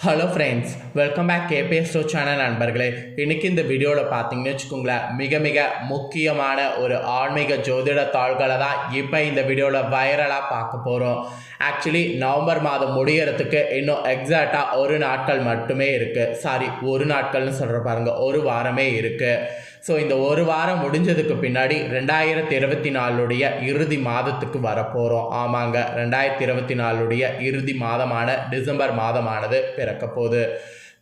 Hello friends, welcome back KBS show channel நண்பர்களே. இன்றைக்கி இந்த வீடியோவில் பார்த்தீங்கன்னு வச்சுக்கோங்களேன், மிக மிக முக்கியமான ஒரு ஆன்மீக ஜோதிட தாள்களை தான் இப்போ இந்த வீடியோவில் வைரலாக பார்க்க போகிறோம். ஆக்சுவலி நவம்பர் மாதம் முடியறதுக்கு இன்னும் எக்ஸாக்டாக ஒரு நாட்கள் மட்டுமே இருக்குது. ஒரு நாட்கள்னு சொல்கிற பாருங்கள், ஒரு வாரமே இருக்குது. ஸோ இந்த ஒரு வாரம் முடிஞ்சதுக்கு பின்னாடி 2024 இறுதி மாதத்துக்கு வரப்போகிறோம். ஆமாங்க, 2024 இறுதி மாதமான டிசம்பர் மாதமானது பிறக்க போகுது.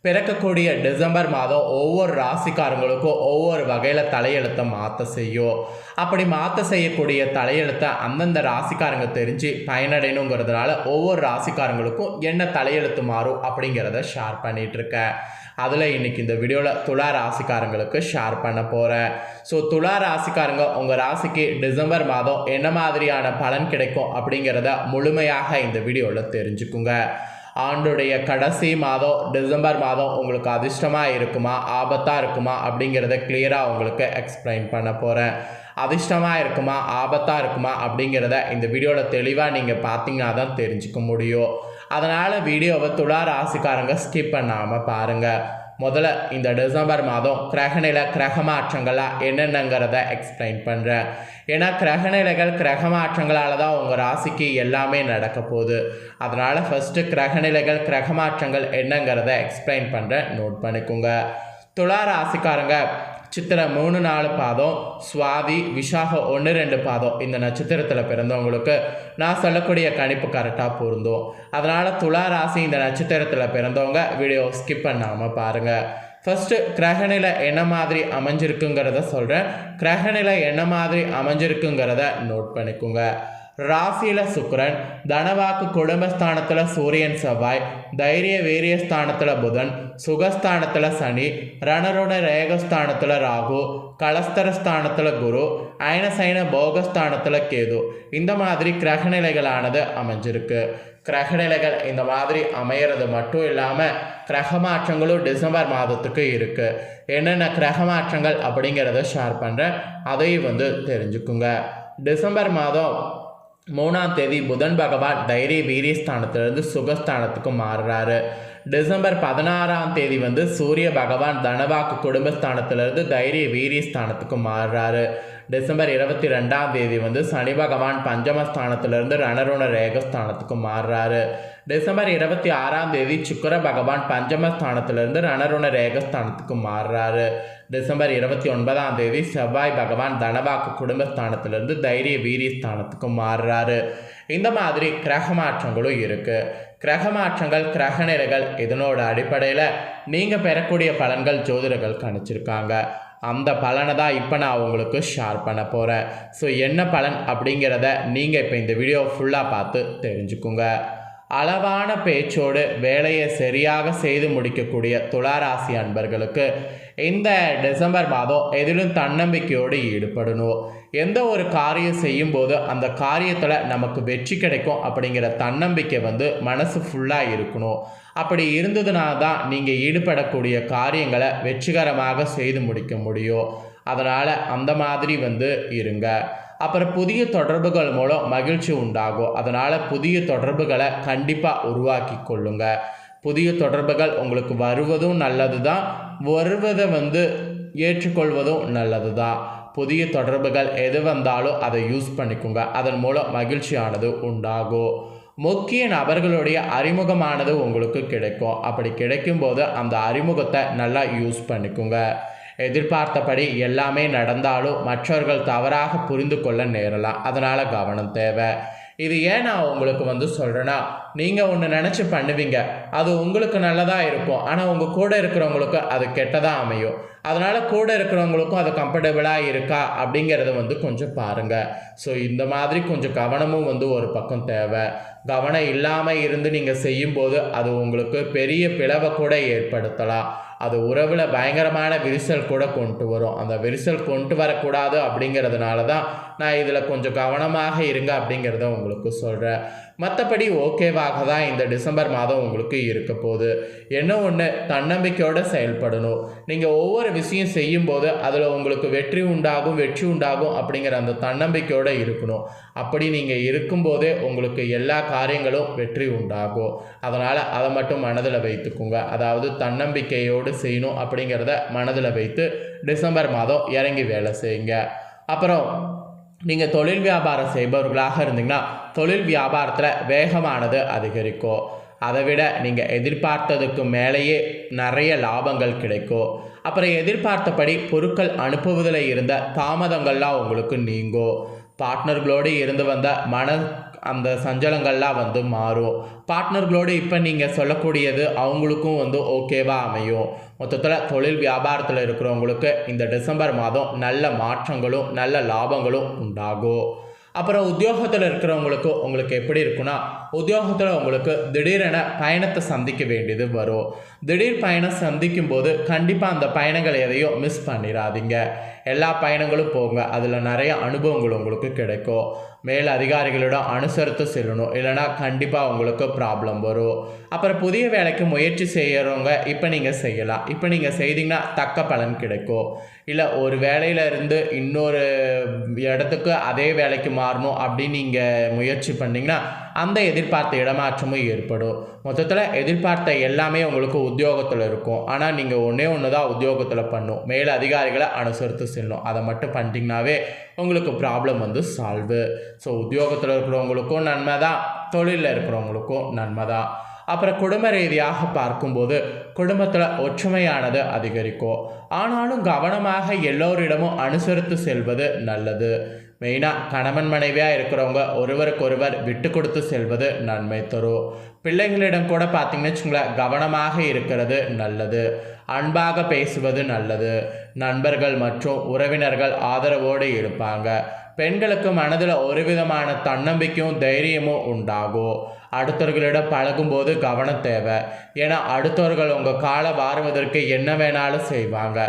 பிறக்கக்கூடிய டிசம்பர் மாதம் ஒவ்வொரு ராசிக்காரங்களுக்கும் ஒவ்வொரு வகையில் தலையெழுத்தை மாற்ற செய்யும். அப்படி மாற்ற செய்யக்கூடிய தலையெழுத்தை அந்தந்த ராசிக்காரங்க தெரிஞ்சு பயனடையணுங்கிறதுனால ஒவ்வொரு ராசிக்காரங்களுக்கும் என்ன தலையெழுத்து மாறும் அப்படிங்கிறத ஷேர் பண்ணிகிட்ருக்கேன். அதில் இன்றைக்கி இந்த வீடியோவில் துலா ராசிக்காரங்களுக்கு ஷேர் பண்ண போகிறேன். ஸோ துலா ராசிக்காரங்க உங்கள் ராசிக்கு டிசம்பர் மாதம் என்ன மாதிரியான பலன் கிடைக்கும் அப்படிங்கிறத முழுமையாக இந்த வீடியோவில் தெரிஞ்சுக்குங்க. ஆண்டுடைய கடைசி மாதம் டிசம்பர் மாதம் உங்களுக்கு அதிர்ஷ்டமாக இருக்குமா ஆபத்தாக இருக்குமா அப்படிங்கிறத கிளியராக உங்களுக்கு எக்ஸ்பிளைன் பண்ண போகிறேன். அதிர்ஷ்டமாக இருக்குமா ஆபத்தாக இருக்குமா அப்படிங்கிறத இந்த வீடியோவில் தெளிவாக நீங்கள் பார்த்தீங்கன்னா தான் தெரிஞ்சுக்க முடியும். அதனால் வீடியோவை துலா ராசிக்காரங்க ஸ்கிப் பண்ணாமல் பாருங்கள். முதல்ல இந்த டிசம்பர் மாதம் கிரகநிலை கிரக மாற்றங்களாக என்னென்னங்கிறத எக்ஸ்பிளைன் பண்ணுறேன். ஏன்னா கிரகநிலைகள் கிரக மாற்றங்களால் தான் உங்கள் ராசிக்கு எல்லாமே நடக்க போகுது. அதனால் ஃபஸ்ட்டு கிரகநிலைகள் கிரக மாற்றங்கள் என்னங்கிறத எக்ஸ்பிளைன் பண்ணுறேன், நோட் பண்ணிக்கோங்க. துலா ராசிக்காரங்க சித்திரை 3-4 பாதம், சுவாதி விசாகம் 1-2 பாதம் இந்த நட்சத்திரத்தில் பிறந்தவங்களுக்கு நான் சொல்லக்கூடிய கணிப்பு கரெக்டாக பொருந்தும். அதனால் துலா ராசி இந்த நட்சத்திரத்தில் பிறந்தவங்க வீடியோ ஸ்கிப் பண்ணாமல் பாருங்கள். ஃபஸ்ட்டு கிரகநிலை என்ன மாதிரி அமைஞ்சிருக்குங்கிறத சொல்கிறேன். கிரகநிலை என்ன மாதிரி அமைஞ்சிருக்குங்கிறத நோட் பண்ணிக்கோங்க. ராசியில் சுக்கிரன், தனவாக்கு குடும்பஸ்தானத்தில் சூரியன் செவ்வாய், தைரிய வீரிய ஸ்தானத்தில் புதன், சுகஸ்தானத்தில் சனி, ரணருண ரேகஸ்தானத்தில் ராகு, கலஸ்தரஸ்தானத்தில் குரு, அயனசைன போகஸ்தானத்தில் கேது. இந்த மாதிரி கிரகநிலைகளானது அமைஞ்சிருக்கு. கிரகநிலைகள் இந்த மாதிரி அமையிறது மட்டும் இல்லாமல் கிரக மாற்றங்களும் டிசம்பர் மாதத்துக்கு இருக்குது. என்னென்ன கிரக மாற்றங்கள் அப்படிங்கிறத ஷேர் பண்ணுறேன், அதையும் தெரிஞ்சுக்குங்க. டிசம்பர் மாதம் 3ஆம் தேதி புதன் பகவான் தைரிய வீரியஸ்தானத்திலிருந்து சுகஸ்தானத்துக்கு மாறுறாரு. டிசம்பர் 16ஆம் தேதி சூரிய பகவான் தனவாக்கு குடும்பஸ்தானத்திலிருந்து தைரிய வீரியஸ்தானத்துக்கு மாறுறாரு. டிசம்பர் 22ஆம் தேதி சனி பகவான் பஞ்சமஸ்தானத்திலிருந்து ரணருண ரேகஸ்தானத்துக்கு மாறுறாரு. டிசம்பர் 26ஆம் தேதி சுக்கிர பகவான் பஞ்சமஸ்தானத்திலிருந்து ரணருண ரேகஸ்தானத்துக்கு மாறுறாரு. டிசம்பர் 29ஆம் தேதி செவ்வாய் பகவான் தனவாக்கு குடும்பஸ்தானத்திலிருந்து தைரிய வீரியஸ்தானத்துக்கு மாறுறாரு. இந்த மாதிரி கிரக மாற்றங்களும் இருக்குது. கிரக மாற்றங்கள் கிரகநிலைகள் இதனோட அடிப்படையில் நீங்கள் பெறக்கூடிய பலன்கள் ஜோதிடர்கள் கணிச்சிருக்காங்க. அந்த பலனை தான் இப்போ நான் உங்களுக்கு ஷேர் பண்ண போகிறேன். ஸோ என்ன பலன் அப்படிங்கிறத நீங்கள் இப்போ இந்த வீடியோ ஃபுல்லாக பார்த்து தெரிஞ்சுக்குங்க. அளவான பேச்சோடு வேலையை சரியாக செய்து முடிக்கக்கூடிய துளாராசி அன்பர்களுக்கு இந்த டிசம்பர் மாதம் எதிலும் தன்னம்பிக்கையோடு ஈடுபடணும். எந்த ஒரு காரியம் செய்யும்போது அந்த காரியத்தில் நமக்கு வெற்றி கிடைக்கும் அப்படிங்கிற தன்னம்பிக்கை மனசு ஃபுல்லாக இருக்கணும். அப்படி இருந்ததுனால தான் நீங்கள் ஈடுபடக்கூடிய காரியங்களை வெற்றிகரமாக செய்து முடிக்க முடியும். அதனால் அந்த மாதிரி இருங்க. அப்புறம் புதிய தொடர்புகள் மூலம் மகிழ்ச்சி உண்டாகும். அதனால் புதிய தொடர்புகளை கண்டிப்பாக உருவாக்கி கொள்ளுங்க. புதிய தொடர்புகள் உங்களுக்கு வருவதும் நல்லது தான், வருவதை ஏற்றுக்கொள்வதும் நல்லது தான். புதிய தொடர்புகள் எது வந்தாலும் அதை யூஸ் பண்ணிக்கோங்க. அதன் மூலம் மகிழ்ச்சியானது உண்டாகும். முக்கிய நபர்களுடைய அறிமுகமானது உங்களுக்கு கிடைக்கும். அப்படி கிடைக்கும்போது அந்த அறிமுகத்தை நல்லா யூஸ் பண்ணிக்கோங்க. எதிர்பார்த்தபடி எல்லாமே நடந்தாலும் மற்றவர்கள் தவறாக புரிந்து கொள்ள நேரலாம். அதனால் கவனம் தேவை. இது ஏன் நான் உங்களுக்கு சொல்கிறேன்னா, நீங்கள் ஒன்று நினச்சி பண்ணுவீங்க, அது உங்களுக்கு நல்லதாக இருக்கும். ஆனால் உங்கள் கூட இருக்கிறவங்களுக்கு அது கெட்டதாக அமையும். அதனால் கூட இருக்கிறவங்களுக்கும் அது கம்ஃபர்டபுளாக இருக்கா அப்படிங்கிறத கொஞ்சம் பாருங்கள். ஸோ இந்த மாதிரி கொஞ்சம் கவனமும் ஒரு பக்கம் தேவை. கவனம் இல்லாமல் இருந்து நீங்கள் செய்யும்போது அது உங்களுக்கு பெரிய பிளவை கூட ஏற்படுத்தலாம். அது உறவில் பயங்கரமான விரிசல் கூட கொண்டு வரும். அந்த விரிசல் கொண்டு வரக்கூடாது அப்படிங்கிறதுனால தான் நான் இதில் கொஞ்சம் கவனமாக இருங்க அப்படிங்கிறத உங்களுக்கு சொல்கிறேன். மற்றபடி ஓகேவாக தான் இந்த டிசம்பர் மாதம் உங்களுக்கு இருக்க போகுது. என்ன ஒன்று, தன்னம்பிக்கையோடு செயல்படணும். நீங்கள் ஒவ்வொரு விஷயம் செய்யும்போது அதில் உங்களுக்கு வெற்றி உண்டாகும் அப்படிங்கிற அந்த தன்னம்பிக்கையோடு இருக்கணும். அப்படி நீங்கள் இருக்கும்போதே உங்களுக்கு எல்லா காரியங்களும் வெற்றி உண்டாகும். அதனால் அதை மட்டும் மனதில் வைத்துக்கோங்க. அதாவது தன்னம்பிக்கையோடு செய்யணும் அப்படிங்கிறத மனதில் வைத்து டிசம்பர் மாதம் இறங்கி வேலை செய்யுங்க. அப்புறம் நீங்கள் தொழில் வியாபாரம் செய்பவர்களாக இருந்தீங்கன்னா தொழில் வியாபாரத்தில் வேகமானது அதிகரிக்கும். அதை விட நீங்கள் எதிர்பார்த்ததுக்கு மேலேயே நிறைய லாபங்கள் கிடைக்கும். அப்புறம் எதிர்பார்த்தபடி பொருட்கள் அனுப்புவதில் இருந்த தாமதங்கள்லாம் உங்களுக்கு நீங்கும். பார்ட்னர்களோடு இருந்து வந்த அந்த சஞ்சலங்கள்லாம் மாறும். பார்ட்னர்களோடு இப்போ நீங்கள் சொல்லக்கூடியது அவங்களுக்கும் ஓகேவாக அமையும். மொத்தத்தில் தொழில் வியாபாரத்தில் இருக்கிறவங்களுக்கு இந்த டிசம்பர் மாதம் நல்ல மாற்றங்களும் நல்ல லாபங்களும் உண்டாகும். அப்புறம் உத்தியோகத்தில் இருக்கிறவங்களுக்கு உங்களுக்கு எப்படி இருக்குன்னா, உத்தியோகத்தில் உங்களுக்கு திடீரென பயணத்தை சந்திக்க வேண்டியது வரும். திடீர் பயணம் சந்திக்கும் போது கண்டிப்பாக அந்த பயணங்கள் எதையும் மிஸ் பண்ணிடாதீங்க. எல்லா பயணங்களும் போங்க. அதில் நிறைய அனுபவங்கள் உங்களுக்கு கிடைக்கும். மேல் அதிகாரிகளிடம் அனுசரித்து செல்லணும், இல்லைனா கண்டிப்பாக உங்களுக்கு ப்ராப்ளம் வரும். அப்புறம் புதிய வேலைக்கு முயற்சி செய்கிறவங்க இப்போ நீங்கள் செய்யலாம். இப்போ நீங்கள் செய்தீங்கன்னா தக்க பலன் கிடைக்கும். இல்லை ஒரு வேலையில் இருந்து இன்னொரு இடத்துக்கு அதே வேலைக்கு மாறணும் அப்படின்னு நீங்கள் முயற்சி பண்ணிங்கன்னா அந்த எதிர்பார்த்த இடமாற்றமும் ஏற்படும். மொத்தத்தில் எதிர்பார்த்த எல்லாமே உங்களுக்கு உத்தியோகத்தில் இருக்கும். ஆனால் நீங்கள் ஒன்று தான் உத்தியோகத்தில் பண்ணும். மேல் அதிகாரிகளை அனுசரித்து செல்லணும். அதை மட்டும் பண்ணிட்டீங்கன்னாவே உங்களுக்கு ப்ராப்ளம் சால்வு. ஸோ உத்தியோகத்தில் இருக்கிறவங்களுக்கும் நன்மை தான், தொழிலில் இருக்கிறவங்களுக்கும் நன்மை தான். அப்புறம் குடும்ப ரீதியாக பார்க்கும்போது குடும்பத்தில் ஒற்றுமையானது அதிகரிக்கும். ஆனாலும் கவனமாக எல்லோரிடமும் அனுசரித்து செல்வது நல்லது. மெயினாக கணவன் மனைவியாக இருக்கிறவங்க ஒருவருக்கொருவர் விட்டு கொடுத்து செல்வது நன்மை தரும். பிள்ளைகளிடம் கூட பார்த்திங்கன்னு வச்சுங்களேன், கவனமாக இருக்கிறது நல்லது. அன்பாக பேசுவது நல்லது. நண்பர்கள் மற்றும் உறவினர்கள் ஆதரவோடு இருப்பாங்க. பெண்களுக்கு மனதில் ஒரு விதமான தன்னம்பிக்கையும் தைரியமும் உண்டாகும். அடுத்தவர்களிடம் பழகும்போது கவனம் தேவை. ஏன்னா அடுத்தவர்கள் உங்கள் காலை வாருவதற்கு என்ன வேணாலும் செய்வாங்க.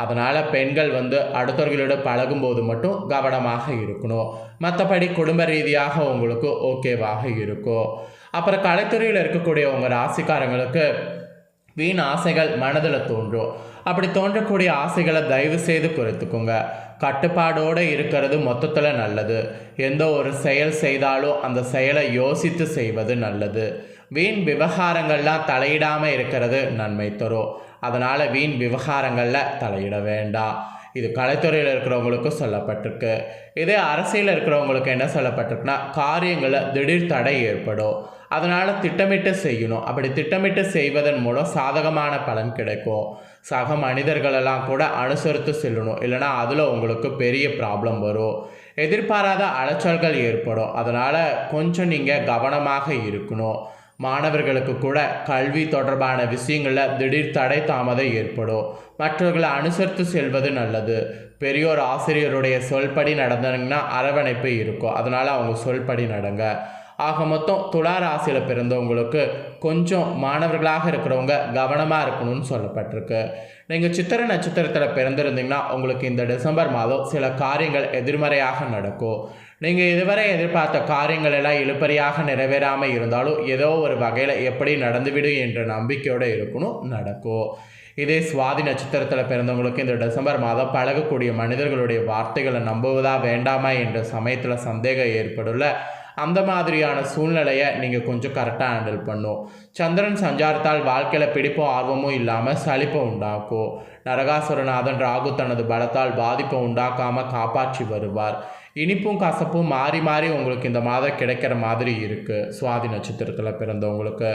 அதனால் பெண்கள் அடுத்தவர்களிடம் பழகும்போது மட்டும் கவனமாக இருக்கணும். மற்றபடி குடும்ப ரீதியாக உங்களுக்கு ஓகேவாக இருக்கும். அப்புறம் கலைத்துறையில் இருக்கக்கூடிய உங்கள் ராசிக்காரங்களுக்கு வீண் ஆசைகள் மனதில் தோன்றும். அப்படி தோன்றக்கூடிய ஆசைகளை தயவு செய்து குறைத்துக்கோங்க. கட்டுப்பாடோடு இருக்கிறது மொத்தத்தில் நல்லது. எந்த ஒரு செயல் செய்தாலும் அந்த செயலை யோசித்து செய்வது நல்லது. வீண் விவகாரங்கள்லாம் தலையிடாமல் இருக்கிறது நன்மை தரும். அதனால் வீண் விவகாரங்களில் தலையிட வேண்டாம். இது கலைத்துறையில் இருக்கிறவங்களுக்கும் சொல்லப்பட்டிருக்கு. இதே அரசியலில் இருக்கிறவங்களுக்கு என்ன சொல்லப்பட்டிருக்குன்னா, காரியங்களில் திடீர் தடை ஏற்படும். அதனால் திட்டமிட்டு செய்யணும். அப்படி திட்டமிட்டு செய்வதன் மூலம் சாதகமான பலன் கிடைக்கும். சக மனிதர்களெல்லாம் கூட அனுசரித்து செல்லணும், இல்லைனா அதில் உங்களுக்கு பெரிய ப்ராப்ளம் வரும். எதிர்பாராத அலைச்சல்கள் ஏற்படும். அதனால் கொஞ்சம் நீங்கள் கவனமாக இருக்கணும். மாணவர்களுக்கு கூட கல்வி தொடர்பான விஷயங்களில் திடீர் தடை தாமதம் ஏற்படும். மற்றவர்களை அனுசரித்து செல்வது நல்லது. பெரியோர் ஆசிரியருடைய சொல்படி நடந்தீங்கன்னா அரவணைப்பு இருக்கும். அதனால் அவங்க சொல்படி நடங்க. ஆக மொத்தம் துலா ராசியில் பிறந்தவங்களுக்கு கொஞ்சம் மாணவர்களாக இருக்கிறவங்க கவனமாக இருக்கணும்னு சொல்லப்பட்டிருக்கு. நீங்கள் சித்திரை நட்சத்திரத்தில் பிறந்திருந்தீங்கன்னா உங்களுக்கு இந்த டிசம்பர் மாதம் சில காரியங்கள் எதிர்மறையாக நடக்கும். நீங்கள் இதுவரை எதிர்பார்த்த காரியங்கள் எல்லாம் இழுபறியாக நிறைவேறாமல் இருந்தாலும் ஏதோ ஒரு வகையில் எப்படி நடந்துவிடும் என்ற நம்பிக்கையோடு இருக்கணும், நடக்கும். இதே சுவாதி நட்சத்திரத்தில் பிறந்தவங்களுக்கு இந்த டிசம்பர் மாதம் பழகக்கூடிய மனிதர்களுடைய வார்த்தைகளை நம்புவதா வேண்டாமா என்ற சமயத்தில் சந்தேகம் ஏற்படல. அந்த மாதிரியான சூழ்நிலையை நீங்கள் கொஞ்சம் கரெக்டாக ஹேண்டில் பண்ணும். சந்திரன் சஞ்சாரத்தால் வாழ்க்கையில் பிடிப்பும் ஆர்வமும் இல்லாமல் சலிப்பை உண்டாக்கும். நரகாசுரநாதன் ராகு தனது பலத்தால் பாதிப்பை உண்டாக்காமல் காப்பாற்றி வருவார். இனிப்பும் கசப்பும் மாறி மாறி உங்களுக்கு இந்த மாதம் கிடைக்கிற மாதிரி இருக்குது சுவாதி நட்சத்திரத்தில் பிறந்தவங்களுக்கு.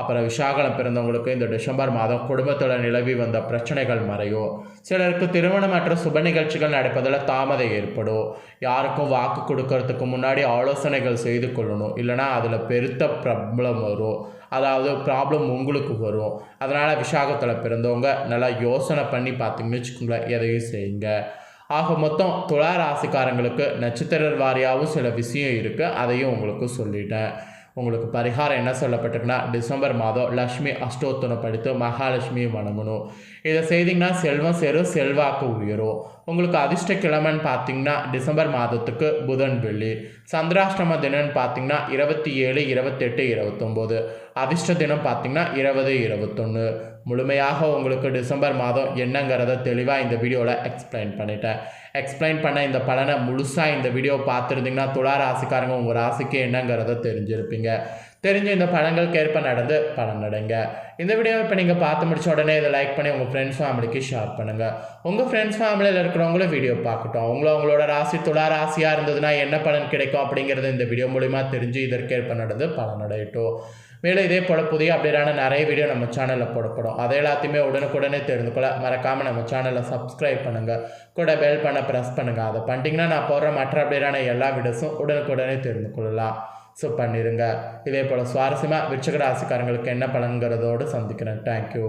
அப்புறம் விசாகம் பிறந்தவங்களுக்கு இந்த டிசம்பர் மாதம் குடும்பத்தில் நிலவி வந்த பிரச்சனைகள் மறையும். சிலருக்கு திருமணமற்ற சுப நிகழ்ச்சிகள் நடப்பதில் தாமதம் ஏற்படும். யாருக்கும் வாக்கு கொடுக்கறதுக்கு முன்னாடி ஆலோசனைகள் செய்து கொள்ளணும், இல்லைனா அதில் பெருத்த ப்ராப்ளம் வரும். அதாவது ப்ராப்ளம் உங்களுக்கு வரும். அதனால் விசாகத்தில் பிறந்தவங்க நல்லா யோசனை பண்ணி பார்த்தீங்கன்னு வச்சுக்கோங்களேன், எதையும் செய்யுங்க. ஆக மொத்தம் துலா ராசிக்காரங்களுக்கு நட்சத்திர வாரியாகவும் சில விஷயம் இருக்குது, அதையும் உங்களுக்கு சொல்லிட்டேன். உங்களுக்கு பரிகாரம் என்ன சொல்லப்பட்டிருக்குன்னா, டிசம்பர் மாதம் லக்ஷ்மி அஷ்டோத்தரம் படித்து மகாலட்சுமியை வணங்கணும். இதை செய்திங்கன்னா செல்வம் சேரும், செல்வாக்கு உயரும். உங்களுக்கு அதிர்ஷ்ட கிழமைன்னு பார்த்தீங்கன்னா டிசம்பர் மாதத்துக்கு புதன் வெள்ளி. சந்திராஷ்டம தினம்னு பார்த்தீங்கன்னா 27, 28, 29. அதிர்ஷ்ட தினம் பார்த்தீங்கன்னா 20, 21. முழுமையாக உங்களுக்கு டிசம்பர் மாதம் என்னங்கிறத தெளிவாக இந்த வீடியோவில் எக்ஸ்பிளைன் பண்ணிட்டேன். எக்ஸ்பிளைன் பண்ண இந்த பலனை முழுசாக இந்த வீடியோ பார்த்துருந்தீங்கன்னா துலா ராசிக்காரங்க உங்கள் ராசிக்கு என்னங்கிறத தெரிஞ்சிருப்பீங்க. தெரிஞ்ச இந்த பலன்களுக்கு ஏற்ப நடந்து பலனடைங்க. இந்த வீடியோவை இப்போ நீங்கள் பார்த்து முடிச்ச உடனே இதை லைக் பண்ணி உங்கள் ஃப்ரெண்ட்ஸ் ஃபேமிலிக்கு ஷேர் பண்ணுங்கள். உங்கள் ஃப்ரெண்ட்ஸ் ஃபேமிலியில் இருக்கிறவங்களும் வீடியோ பார்க்கட்டும். அவங்களோட ராசி துலா ராசியாக இருந்ததுன்னா என்ன பலன் கிடைக்கும் அப்படிங்கிறது இந்த வீடியோ மூலிமா தெரிஞ்சு இதற்கேற்ப நடந்து பலனடையட்டும். மேலும் இதே போல் புதிய அப்டேட்டான நிறைய வீடியோ நம்ம சேனலில் போடப்படும். அதை எல்லாத்தையுமே உடனுக்குடனே தெரிந்து கொள்ள மறக்காமல் நம்ம சேனலை சப்ஸ்கிரைப் பண்ணுங்கள். கூட பெல் பண்ண ப்ரெஸ் பண்ணுங்கள். அதை பண்ணிட்டீங்கன்னா நான் போடுற மற்ற அப்டேட்டான எல்லா வீடியோஸும் உடனுக்குடனே தெரிந்து கொள்ளலாம். ஸோ பண்ணிடுங்க. இதே போல் சுவாரஸ்யமாக விருச்சிக ராசிக்காரங்களுக்கு என்ன பலன்கிறதோடு சந்திக்கிறேன். தேங்க்யூ.